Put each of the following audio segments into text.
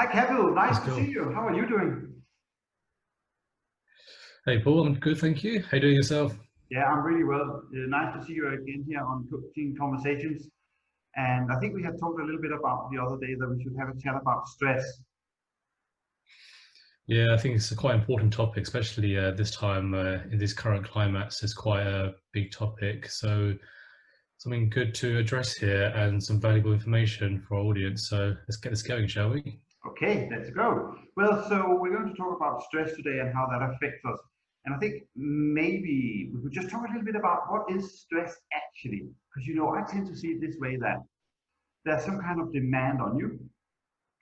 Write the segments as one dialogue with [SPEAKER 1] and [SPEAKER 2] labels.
[SPEAKER 1] Hi, Kevin. Nice
[SPEAKER 2] Let's
[SPEAKER 1] to
[SPEAKER 2] go.
[SPEAKER 1] see you. How are you doing?
[SPEAKER 2] Hey, Paul, I'm good, thank you. How you doing yourself?
[SPEAKER 1] Yeah, I'm really well. Nice to see you again here on Coaching Conversations. And I think we had talked a little bit about the other day that we should have a chat about stress.
[SPEAKER 2] Yeah, I think it's a quite important topic, especially this time in this current climates. It's quite a big topic. So something good to address here and some valuable information for our audience. So let's get this going, shall we?
[SPEAKER 1] Okay, let's go. Well, so we're going to talk about stress today and how that affects us. And I think maybe we could just talk a little bit about what is stress actually. Because, I tend to see it this way that there's some kind of demand on you.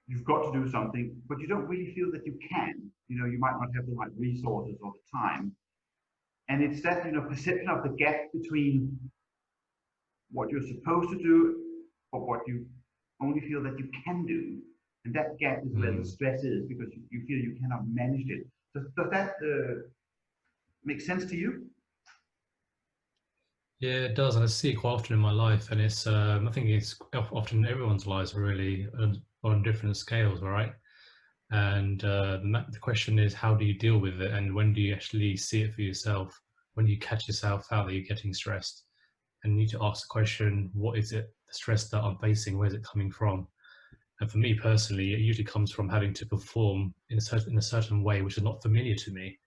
[SPEAKER 1] You've got to do something, but you don't really feel that you can. You might not have the right resources or the time. And it's that, perception of the gap between what you're supposed to do or what you only feel that you can do. And that gap is where the
[SPEAKER 2] Mm.
[SPEAKER 1] stress is because you feel you cannot manage it. Does that make sense to you?
[SPEAKER 2] Yeah, it does, and I see it quite often in my life, and it's I think it's often in everyone's lives really on different scales, all right? And the question is, how do you deal with it, and when do you actually see it for yourself? When do you catch yourself out that you're getting stressed? And you need to ask the question, what is it, the stress that I'm facing, where's it coming from? And for me personally, it usually comes from having to perform in a certain way which is not familiar to me.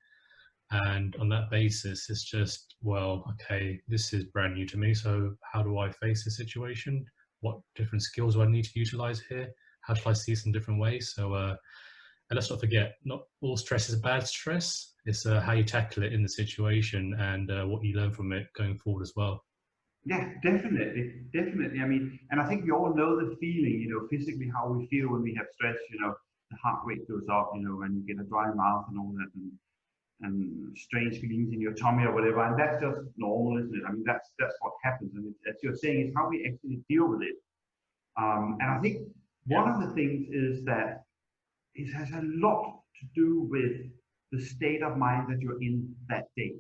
[SPEAKER 2] And on that basis, it's just, well, okay, this is brand new to me. So how do I face this situation? What different skills do I need to utilize here? How shall I see this in different ways? So, and let's not forget, not all stress is bad stress. It's how you tackle it in the situation and what you learn from it going forward as well.
[SPEAKER 1] Yeah, definitely, definitely. I mean, and I think we all know the feeling, physically how we feel when we have stress. The heart rate goes up, and you get a dry mouth and all that, and strange feelings in your tummy or whatever. And that's just normal, isn't it? I mean, that's what happens. And as you're saying, is how we actually deal with it. And I think
[SPEAKER 2] Yeah.
[SPEAKER 1] one of the things is that it has a lot to do with the state of mind that you're in that day.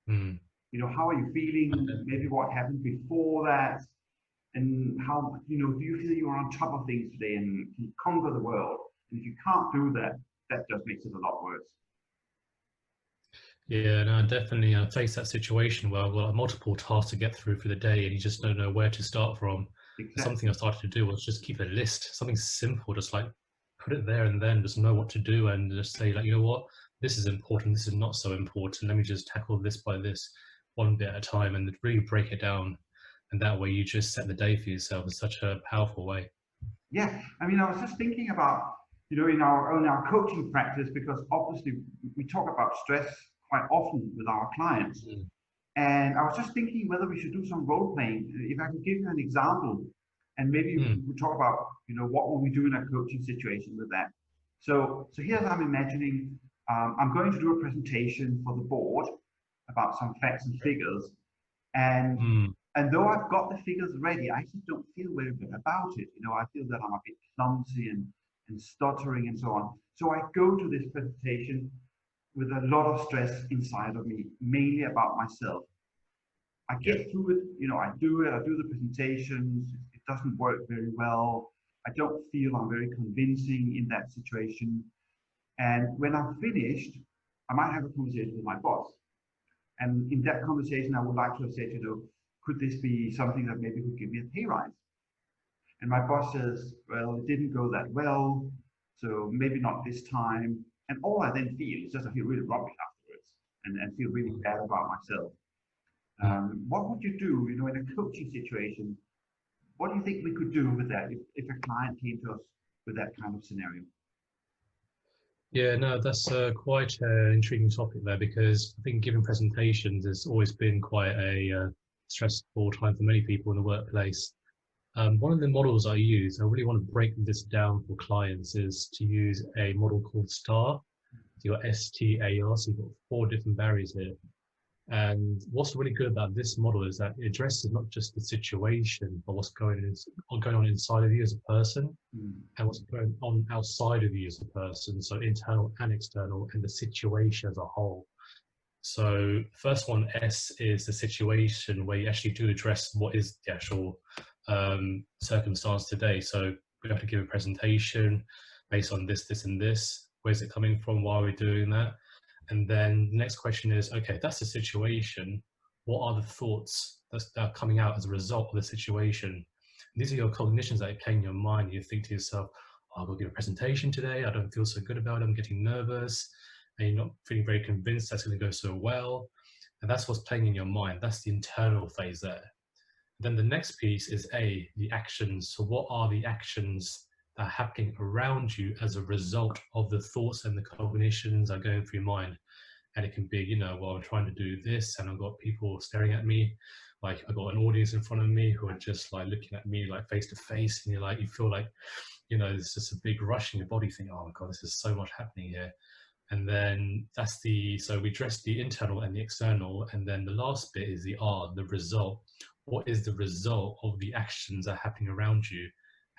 [SPEAKER 2] Mm.
[SPEAKER 1] How are you feeling? Maybe what happened before that, and how do you feel you're on top of things today and can conquer the world? And if you can't do that, that just makes it a lot worse.
[SPEAKER 2] Yeah, no, definitely. I face that situation where I've got multiple tasks to get through for the day, and you just don't know where to start from. And something
[SPEAKER 1] Exactly.
[SPEAKER 2] I started to do was just keep a list, something simple, just like put it there and then just know what to do and just say, like, you know what, this is important, this is not so important. Let me just tackle this by this one bit at a time and really break it down. And that way you just set the day for yourself in such a powerful way.
[SPEAKER 1] Yeah, I mean, I was just thinking about, in our coaching practice, because obviously we talk about stress quite often with our clients.
[SPEAKER 2] Mm.
[SPEAKER 1] And I was just thinking whether we should do some role playing. If I could give you an example, and maybe
[SPEAKER 2] Mm.
[SPEAKER 1] we could talk about, what will we do in a coaching situation with that. So here's I'm imagining. I'm going to do a presentation for the board about some facts and figures, and
[SPEAKER 2] Mm.
[SPEAKER 1] and though I've got the figures ready, I just don't feel very good about it. I feel that I'm a bit clumsy and stuttering and so on. So I go to this presentation with a lot of stress inside of me, mainly about myself. I
[SPEAKER 2] Yeah.
[SPEAKER 1] get through it, I do it, I do the presentations, it doesn't work very well. I don't feel I'm very convincing in that situation. And when I'm finished, I might have a conversation with my boss. And in that conversation, I would like to have said, could this be something that maybe could give me a pay rise? And my boss says, well, it didn't go that well, so maybe not this time. And all I then feel is just I feel really rubbish afterwards and feel really
[SPEAKER 2] Mm.
[SPEAKER 1] bad about myself.
[SPEAKER 2] Mm.
[SPEAKER 1] What would you do, in a coaching situation? What do you think we could do with that if a client came to us with that kind of scenario?
[SPEAKER 2] Yeah, no, that's quite an intriguing topic there because I think giving presentations has always been quite a stressful time for many people in the workplace. One of the models I use, I really want to break this down for clients, is to use a model called STAR. So you've got STAR, so you've got four different barriers here. And what's really good about this model is that it addresses not just the situation, but what's going on inside of you as a person
[SPEAKER 1] Hmm.
[SPEAKER 2] and what's going on outside of you as a person, so internal and external, and the situation as a whole. So first one, S, is the situation where you actually do address what is the actual circumstance today. So we have to give a presentation based on this, this, and this. Where's it coming from? Why are we doing that? And then the next question is, okay, that's the situation. What are the thoughts that are coming out as a result of the situation? These are your cognitions that are playing in your mind. You think to yourself, oh, I'll go give a presentation today. I don't feel so good about it. I'm getting nervous. And you're not feeling very convinced that's going to go so well. And that's what's playing in your mind. That's the internal phase there. Then the next piece is the actions. So what are the actions that are happening around you as a result of the thoughts and the cognitions that are going through your mind? And it can be, you know, well, I'm trying to do this and I've got people staring at me. Like I've got an audience in front of me who are just like looking at me like face to face. And you're like, you feel like, you know, there's just a big rush in your body. You think, oh my God, this is so much happening here. And then so we address the internal and the external. And then the last bit is the R, the result. What is the result of the actions that are happening around you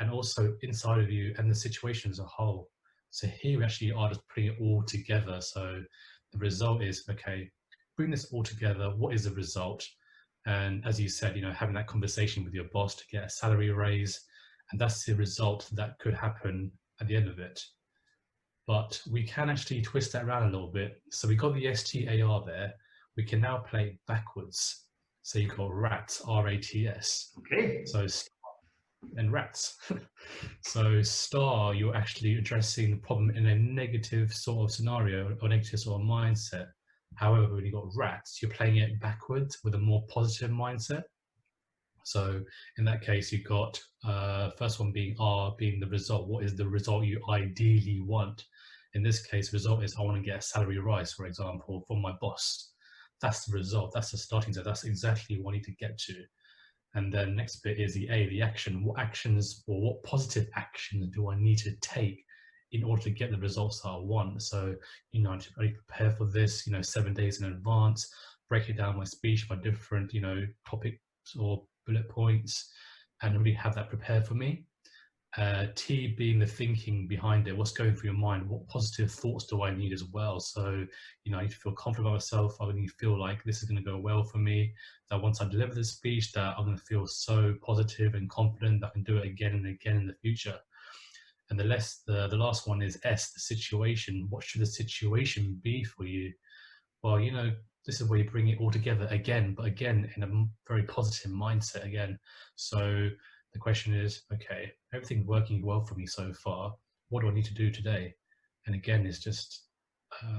[SPEAKER 2] and also inside of you and the situation as a whole? So here we actually are just putting it all together. So the result is, okay, bring this all together. What is the result? And as you said, you know, having that conversation with your boss to get a salary raise, and that's the result that could happen at the end of it. But we can actually twist that around a little bit. So we got the STAR there. We can now play it backwards. So you got RATS, R-A-T-S.
[SPEAKER 1] Okay.
[SPEAKER 2] So star and RATS. So star, you're actually addressing the problem in a negative sort of scenario or negative sort of mindset. However, when you got RATS, you're playing it backwards with a more positive mindset. So in that case, you've got first one being R, being the result. What is the result you ideally want? In this case, result is I want to get a salary rise, for example, from my boss. That's the result. That's the starting point. That's exactly what I need to get to. And then next bit is the A, the action. What actions or what positive actions do I need to take in order to get the results that I want? So, you know, I need to prepare for this, you know, 7 days in advance, break it down my speech by different, you know, topics or bullet points, and really have that prepared for me. T being the thinking behind it, what's going through your mind, what positive thoughts do I need as well? So, you know, I need to feel confident about myself. I need to feel like this is going to go well for me, that once I deliver the speech that I'm going to feel so positive and confident that I can do it again and again in the future. And the last one is S, the situation. What should the situation be for you? Well, you know, this is where you bring it all together again, but again, in a very positive mindset again. So the question is, okay, everything's working well for me so far. What do I need to do today? And again, it's just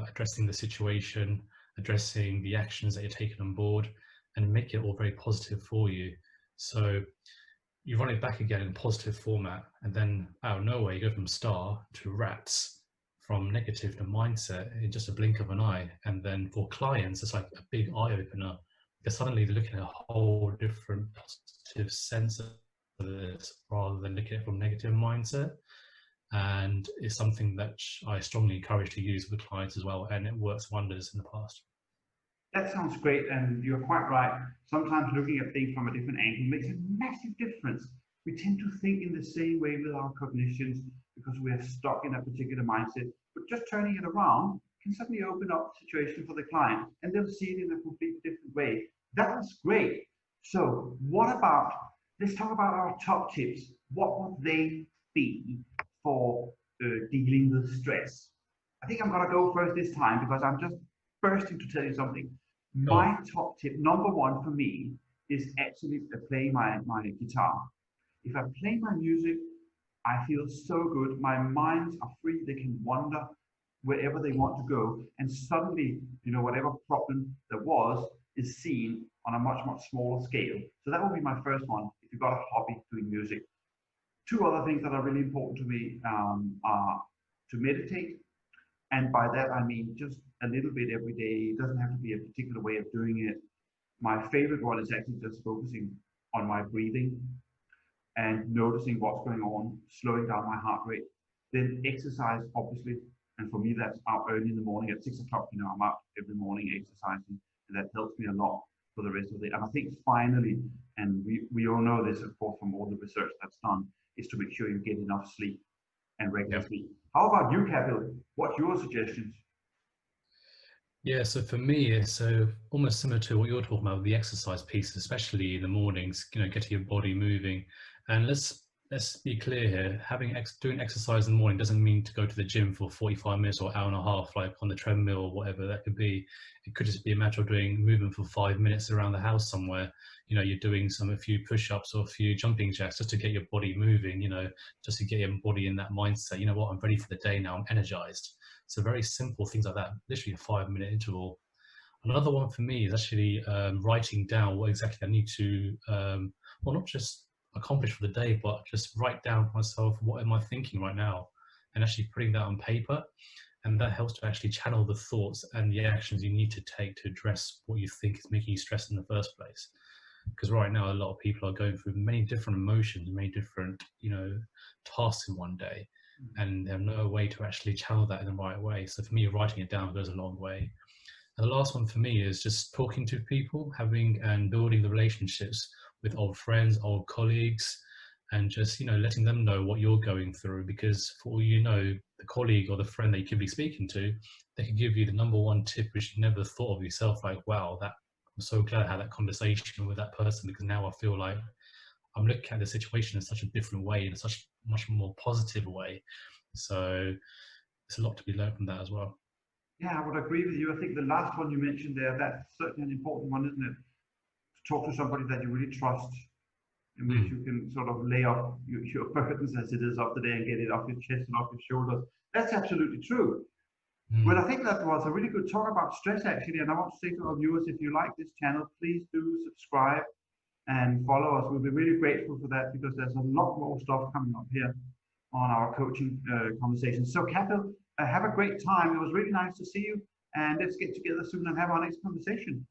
[SPEAKER 2] addressing the situation, addressing the actions that you're taking on board, and make it all very positive for you. So you run it back again in positive format, and then out of nowhere, you go from star to RATS, from negative to mindset in just a blink of an eye. And then for clients, it's like a big eye opener, because suddenly they're looking at a whole different positive sense of this rather than looking at it from negative mindset. And it's something that I strongly encourage to use with clients as well, and it works wonders in the past.
[SPEAKER 1] That sounds great, and you're quite right. Sometimes looking at things from a different angle makes a massive difference. We tend to think in the same way with our cognitions because we are stuck in a particular mindset, but just turning it around can suddenly open up the situation for the client, and they'll see it in a completely different way. That's great. So what about, let's talk about our top tips. What would they be for dealing with stress? I think I'm going to go first this time because I'm just bursting to tell you something. My top tip, number one for me, is actually playing my guitar. If I play my music, I feel so good. My minds are free. They can wander wherever they want to go. And suddenly, you know, whatever problem there was is seen on a much, much smaller scale. So that would be my first one if you've got a hobby doing music. Two other things that are really important to me are to meditate. And by that, I mean just a little bit every day. It doesn't have to be a particular way of doing it. My favorite one is actually just focusing on my breathing and noticing what's going on, slowing down my heart rate. Then exercise, obviously. And for me, that's out early in the morning at 6 o'clock. You know, I'm out every morning exercising, and that helps me a lot for the rest of the day. And I think finally, and we all know this, of course, from all the research that's done, is to make sure you get enough sleep and regular sleep. How about you, Kapil? What's your suggestions?
[SPEAKER 2] Yeah, so for me, it's almost similar to what you're talking about, the exercise piece, especially in the mornings, you know, getting your body moving. And let's let's be clear here. Doing exercise in the morning doesn't mean to go to the gym for 45 minutes or hour and a half, like on the treadmill or whatever that could be. It could just be a matter of doing movement for 5 minutes around the house somewhere. You know, you're doing a few push-ups or a few jumping jacks just to get your body moving, you know, just to get your body in that mindset. You know what, I'm ready for the day now, I'm energized. So very simple things like that, literally a 5-minute interval. Another one for me is actually writing down what exactly I need to, well, not just accomplish for the day, but just write down for myself, what am I thinking right now? And actually putting that on paper. And that helps to actually channel the thoughts and the actions you need to take to address what you think is making you stressed in the first place. Because right now, a lot of people are going through many different emotions, many different, you know, tasks in one day, and they have no way to actually channel that in the right way. So for me, writing it down goes a long way. And the last one for me is just talking to people, having and building the relationships with old friends, old colleagues, and just, you know, letting them know what you're going through, because for all you know, the colleague or the friend that you could be speaking to, they could give you the #1 tip which you never thought of yourself, like, wow, that I'm so glad I had that conversation with that person, because now I feel like I'm looking at the situation in such a different way, in such much more positive way. So it's a lot to be learned from that as well.
[SPEAKER 1] Yeah, I would agree with you. I think the last one you mentioned there, that's certainly an important one, isn't it? To talk to somebody that you really trust, in which you can sort of lay off your burdens as it is of the day and get it off your chest and off your shoulders. That's absolutely true. Well, I think that was a really good talk about stress, actually. And I want to say to our viewers, if you like this channel, please do subscribe and follow us. We'll be really grateful for that, because there's a lot more stuff coming up here on our coaching conversations. So, Kapil, have a great time. It was really nice to see you. And let's get together soon and have our next conversation.